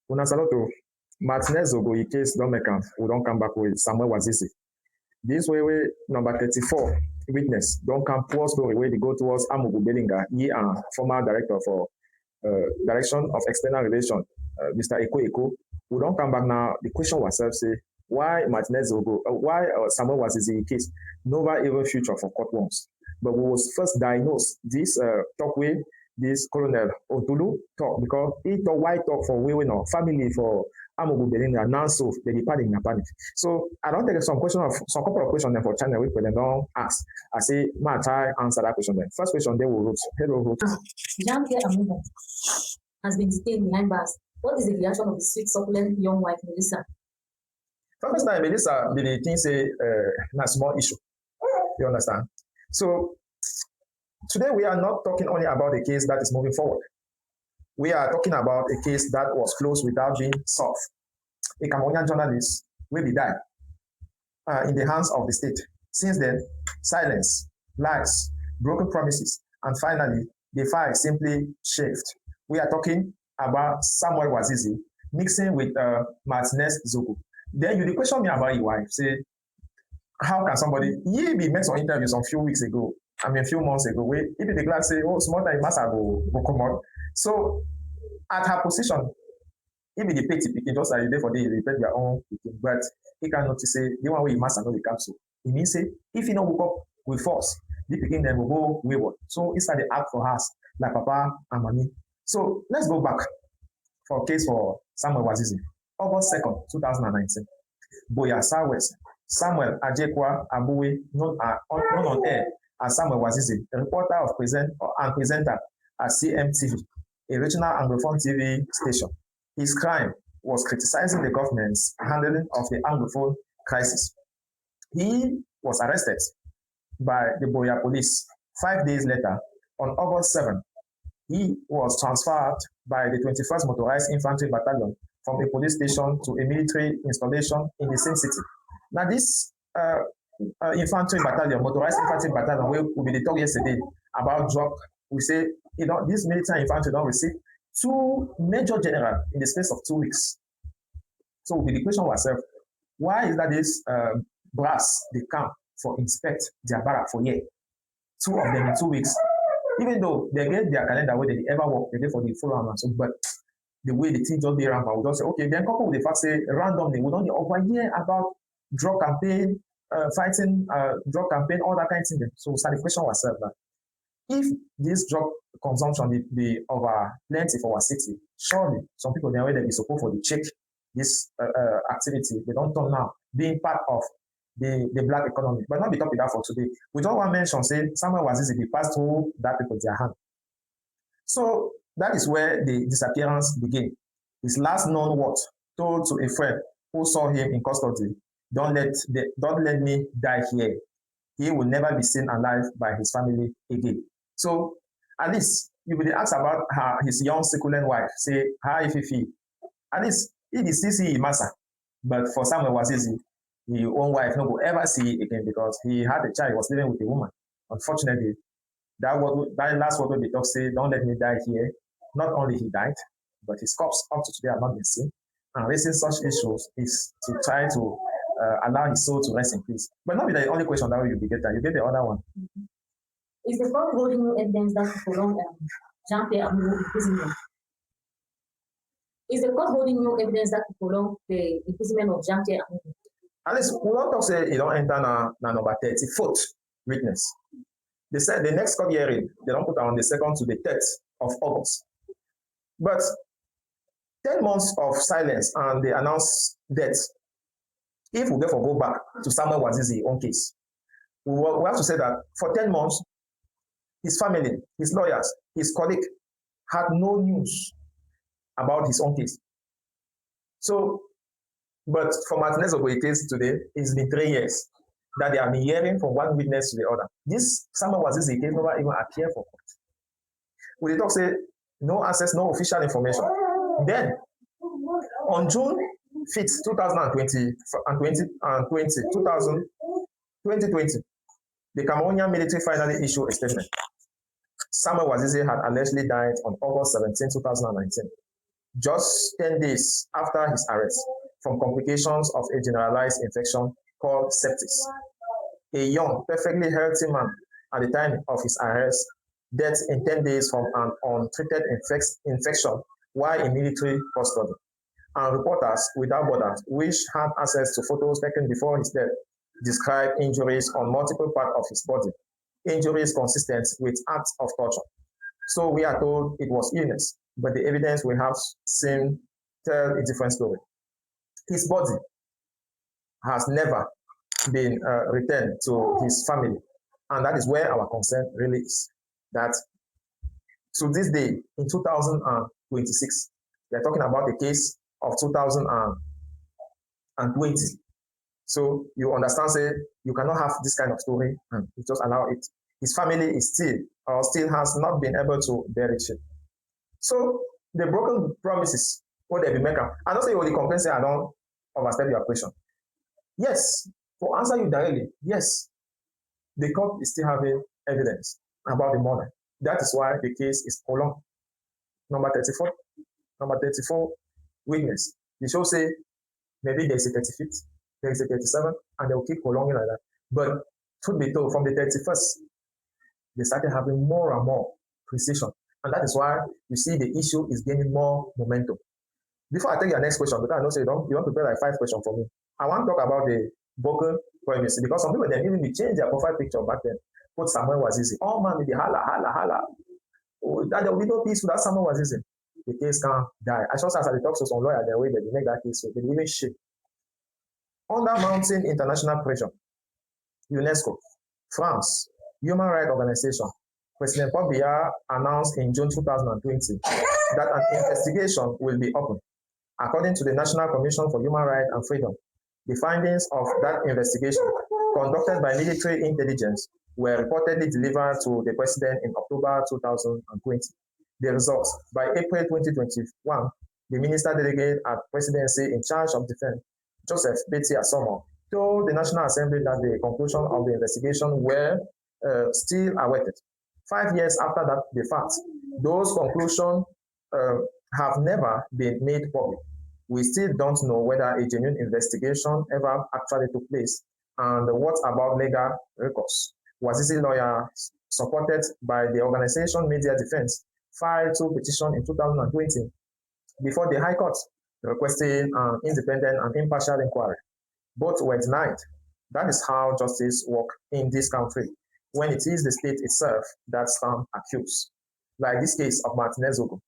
Una saluto. Martinez Zogo, in case don't make am, we don't come back with Samuel Wazizi. This way, number 34, witness, don't come poor story where they go towards Amugu Belinga, he and former director for Direction of External Relations, Mr. Eko. We don't come back now. The question was say, why Martinez Zogo, why Samuel Wazizi case, never even future for court ones. But we was first diagnosed this talk way, this Colonel Otulu talk, because he talk why talk for women or family for Amugu Belinga, now so they depart in a panic. So I don't take some couple of questions for channel we them don't ask. I say, ma try answer that question then. First question they will wrote. Hello, wrote. Jean-Pierre Amugu has been detained behind bars. What is the reaction of the sweet, succulent young wife, Melissa? First time, Melissa, the thing say, not small issue. You understand? So today we are not talking only about a case that is moving forward. We are talking about a case that was closed without being solved. A Cameroonian journalist will be died in the hands of the state. Since then, silence, lies, broken promises, and finally, the file simply shaved. We are talking about Samuel Wazizi mixing with Martinez Zogo. Then you question me about your wife. Say, how can somebody, you be made some interviews a few weeks ago, a few months ago, where if the glass say, oh, small time must go come out. So at her position, if the petty picking, just like they for they repent their own picking, but he can notice say the one way you must know the capsule. It means say if you know woke up with force, the picking them will go wayward. So it's like the act for us, like Papa and Mommy. So let's go back for a case for Samuel Wazizi. August 2nd, 2019. Boya Southwest, Samuel Ajekwa Abuwe, known on air as Samuel Wazizi, a reporter of and presenter at CMTV, a regional Anglophone TV station. His crime was criticizing the government's handling of the Anglophone crisis. He was arrested by the Boya police 5 days later. On August 7th, he was transferred by the 21st Motorized Infantry Battalion from a police station to a military installation in the same city. Now this infantry battalion, Motorized Infantry Battalion, we be talk yesterday about drug. We say, this military infantry don't receive 2 major generals in the space of 2 weeks. So the question was, why is that this brass they come for inspect their barrack for year? 2 of them in 2 weeks. Even though they get their calendar where they ever work, they for the follow and so, but the way the team just be around, we just say, okay, then couple with the fact say randomly, we don't over here about drug campaign, fighting drug campaign, all that kind of thing. So the question was that if this drug consumption be over plenty for our city, surely some people they already be supposed for the check this activity. They don't turn now being part of the black economy. But not be talking that for today. We don't want to mention say Samuel Wazizi be passed through that people their hand. So that is where the disappearance began. His last known word told to a friend who saw him in custody, don't let me die here. He will never be seen alive by his family again. So at least you will ask about his young succulent wife, say, how if he feel. At least he is still see massa. But for Samuel Wazizi, his own wife no will ever see it again because he had a child, he was living with a woman. Unfortunately, that last word they talk say, don't let me die here. Not only he died, but his corpse up to today have not been seen. And raising such issues is to try to allow his soul to rest in peace. But not be the only question that you get that. You get the other one. Mm-hmm. Is the court holding no evidence that prolong Jean-Pierre Amugu imprisonment? Is the court holding no evidence that prolong the imprisonment of Jean-Pierre Amugu? At least we don't talk say you don't enter na number 34th witness. They said the next court hearing, they don't put on the 2nd to the 3rd of August. But 10 months of silence and they announced death. If we therefore go back to Samuel Wazizi's own case, we have to say that for 10 months, his family, his lawyers, his colleague had no news about his own case. So, but for Martinez Zogo case today, it's been 3 years that they have been hearing from one witness to the other. This Samuel Wazizi case never even appeared for court. We talk say no access, no official information. Then on June 5th, 2020, the Cameroonian military finally issued a statement. Samuel Wazizi had allegedly died on August 17, 2019. just 10 days after his arrest from complications of a generalized infection called sepsis. A young, perfectly healthy man at the time of his arrest, death in 10 days from an untreated infection while in military custody. And Reporters Without Borders, which had access to photos taken before his death, described injuries on multiple parts of his body, injuries consistent with acts of torture. So we are told it was illness, but the evidence we have seen tell a different story. His body has never been returned to his family, and that is where our concern really is. That to this day, in 2026, we are talking about the case of 2020. So you understand, say you cannot have this kind of story and you just allow it. His family is still has not been able to bear it. So the broken promises, what they be making. I don't say you only complain, say I don't overstep your question. Yes, to answer you directly, yes, the court is still having evidence about the murder. That is why the case is prolonged. Number 34 witness. The show say maybe there's a 35th, there's a 37, and they'll keep prolonging like that. But truth be told, from the 31st, they started having more and more precision. And that is why you see the issue is gaining more momentum. Before I take your next question, because I know say you want to prepare like 5 questions for me. I want to talk about the broken promise because some people, they even change their profile picture back then. Put Samuel Wazizi. Oh man, with the holla. Oh, that there will be no peace without Samuel Wazizi. The case can't die. I just as I talk to some lawyer their way that they make that case, so they even shake. Under mounting international pressure, UNESCO, France, Human Rights Organization, President Paul Biya announced in June 2020 that an investigation will be opened. According to the National Commission for Human Rights and Freedom, the findings of that investigation, conducted by military intelligence, were reportedly delivered to the president in October 2020. The results, by April 2021, the minister delegate at presidency in charge of defense, Joseph Betty Asomo, told the National Assembly that the conclusion of the investigation were still awaited. 5 years after that, the fact, those conclusions have never been made public. We still don't know whether a genuine investigation ever actually took place, and what about legal recourse. Wazizi lawyers, supported by the organization Media Defense, filed 2 petitions in 2020 before the High Court, requesting an independent and impartial inquiry. Both were denied. That is how justice works in this country, when it is the state itself that stands accused. Like this case of Martinez Zogo,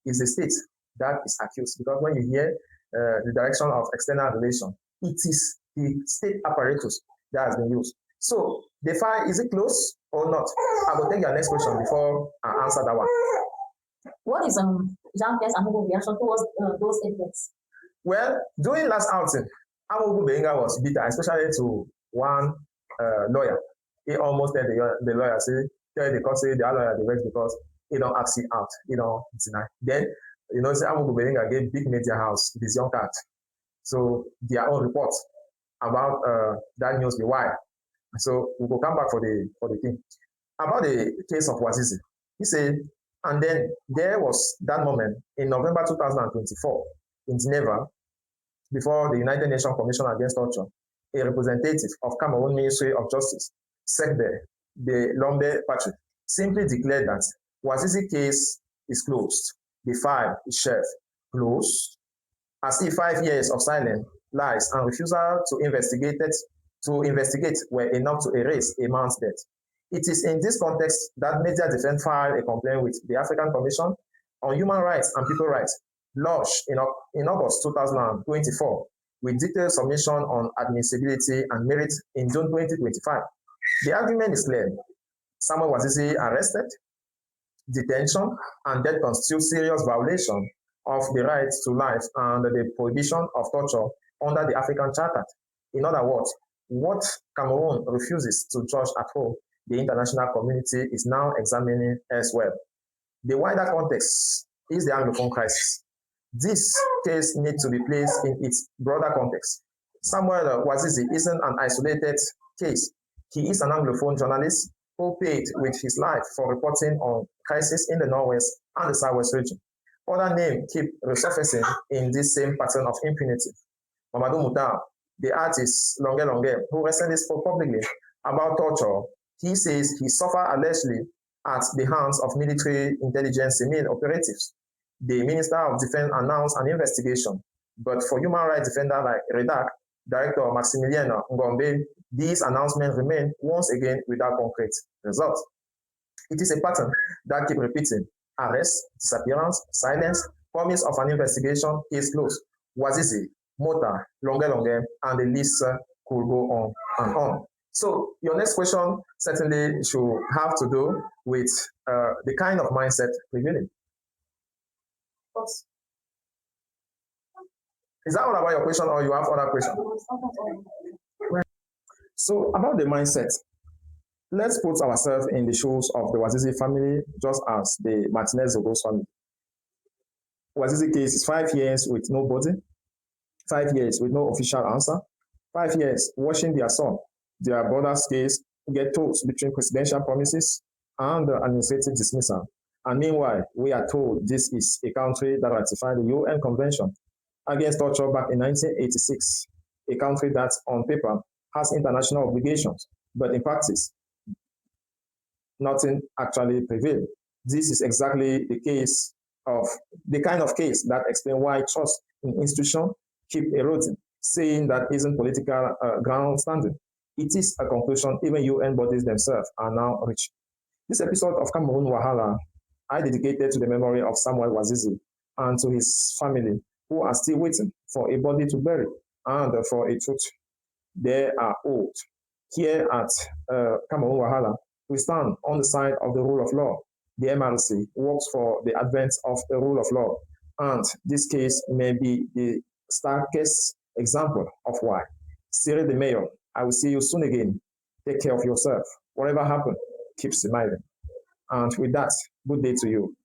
is the state that is accused, because when you hear the direction of external relations, it is the state apparatus that has been used. So the file, is it close or not? I will take your next question before I answer that one. What is Jean-Pierre's Amogo reaction towards those evidence? Well, during last outing, Amogo Benga was bitter, especially to one lawyer. He almost tell the lawyer, tell the court, say the lawyer the rest because he don't ask it out, deny. Then, say Amogo Benga gave big media house this young cat. So their own reports about that news be wire. So we will come back for the thing. About the case of Wazizi, he said, and then there was that moment in November 2024 in Geneva, before the United Nations Commission Against Torture, a representative of Cameroon Ministry of Justice, Sekbe, the Lombe Patrick, simply declared that Wazizi case is closed. The file is shelved, closed, as if 5 years of silence, lies, and refusal to investigate were enough to erase a man's death. It is in this context that Media Defense filed a complaint with the African Commission on Human Rights and People Rights, lodged in August 2024, with detailed submission on admissibility and merit in June 2025. The argument is clear. Samuel Wazizi arrested, detention, and death constitute serious violation of the right to life and the prohibition of torture under the African Charter. In other words, what Cameroon refuses to judge at home, the international community is now examining elsewhere. The wider context is the Anglophone crisis. This case needs to be placed in its broader context. Samuel Wazizi isn't an isolated case. He is an Anglophone journalist who paid with his life for reporting on crisis in the Northwest and the Southwest region. Other names keep resurfacing in this same pattern of impunity. Mamadou Moutar, the artist Longue Longue, who recently spoke publicly about torture, he says he suffered allegedly at the hands of military intelligence operatives. The Minister of Defense announced an investigation, but for human rights defender like Redak, Director Maximiliano Ngombe, these announcements remain once again without concrete results. It is a pattern that keeps repeating: arrest, disappearance, silence, promise of an investigation, case closed. Wazizi, Mota, Longue Longue, and the list could go on and on. So your next question certainly should have to do with the kind of mindset prevailing. Is that all about your question, or you have other questions? So about the mindset, let's put ourselves in the shoes of the Wazizi family, just as the Martinez Zogo family. Wazizi case is 5 years with no body, 5 years with no official answer, 5 years watching their son, their brother's case get tossed between presidential promises and administrative dismissal. And meanwhile, we are told this is a country that ratified the UN Convention against torture back in 1986, a country that on paper has international obligations, but in practice, nothing actually prevailed. This is exactly the case of the kind of case that explains why trust in institutions keep eroding, saying that isn't political ground standing. It is a conclusion even UN bodies themselves are now reaching. This episode of Cameroon Wahala I dedicated to the memory of Samuel Wazizi and to his family, who are still waiting for a body to bury and for a truth they are owed. Here at Cameroon Wahala, we stand on the side of the rule of law. The MRC works for the advent of the rule of law, and this case may be the starkest example of why. Cyril the Mayor, I will see you soon again. Take care of yourself. Whatever happens, keep smiling. And with that, good day to you.